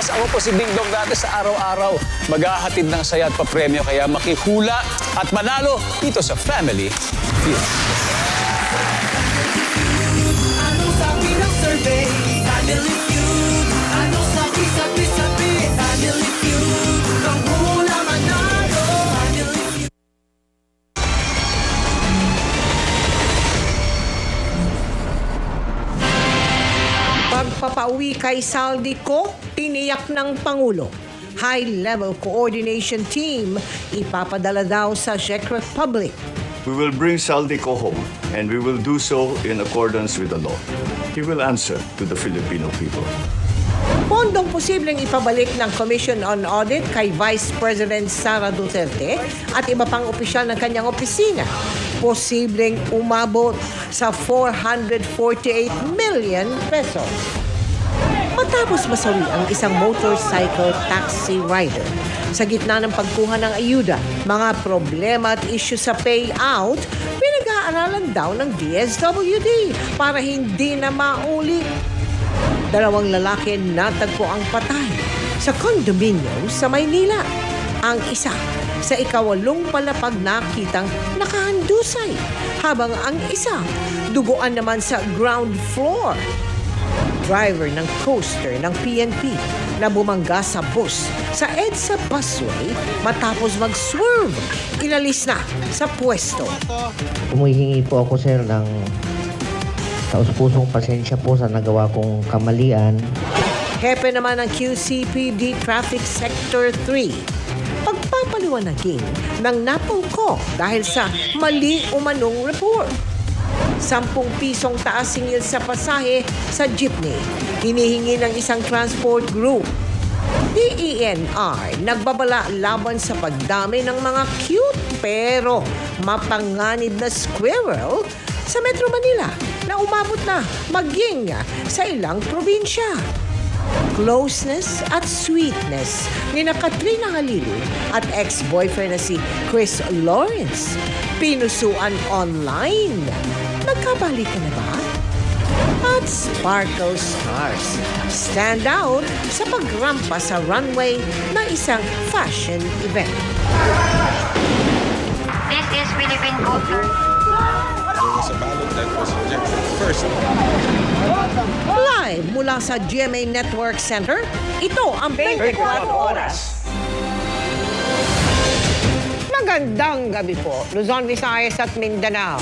Bukas, ako po si Ding Dong dati sa araw-araw. Maghahatid ng saya at papremyo, kaya makihula at manalo dito sa Family Feud. Anong sabi ng survey? Family Feud. Anong sabi? Family Feud. Kang hula manalo. Family Feud. Pagpapauwi kay Saldico, tiniyak ng Pangulo. High-level coordination team ipapadala daw sa Czech Republic. We will bring Saldico home, and we will do so in accordance with the law. He will answer to the Filipino people. Pondong posibleng ipabalik ng Commission on Audit kay Vice President Sara Duterte at iba pang opisyal ng kanyang opisina. Posibleng umabot sa 448 million pesos. Matapos masawi ang isang motorcycle taxi rider sa gitna ng pagkuha ng ayuda, mga problema at issue sa payout, pinag-aaralan daw ng DSWD para hindi na maulit. Dalawang lalaki natagpo ang patay sa condominium sa Maynila. Ang isa sa ika-8 palapag nakitang nakahandusay, habang ang isa duguan naman sa ground floor. Driver ng coaster ng PNP na bumangga sa bus sa EDSA busway matapos mag-swerve. Inalis na sa pwesto. Humihingi po ako, sir, ng taus-pusong pasensya po sa nagawa kong kamalian. Hepe naman ng QCPD Traffic Sector 3. Pagpapaliwanagin ng napangko dahil sa mali umanong report. 10 pisong taas singil sa pasahe sa jeepney. Hinihingi ng isang transport group. DENR nagbabala laban sa pagdami ng mga cute pero mapanganib na squirrel sa Metro Manila na umabot na maging sa ilang probinsya. Closeness at sweetness ni na Katrina Halili at ex-boyfriend na si Chris Lawrence. Pinusuan online. Nagkabalikan na ba? At Sparkle Stars stand out sa pagrampa sa runway ng isang fashion event. This is Philippine culture. Sa ballot that was rejected first. Live mula sa GMA Network Center, ito ang 24 Oras. Magandang gabi po, Luzon, Visayas at Mindanao.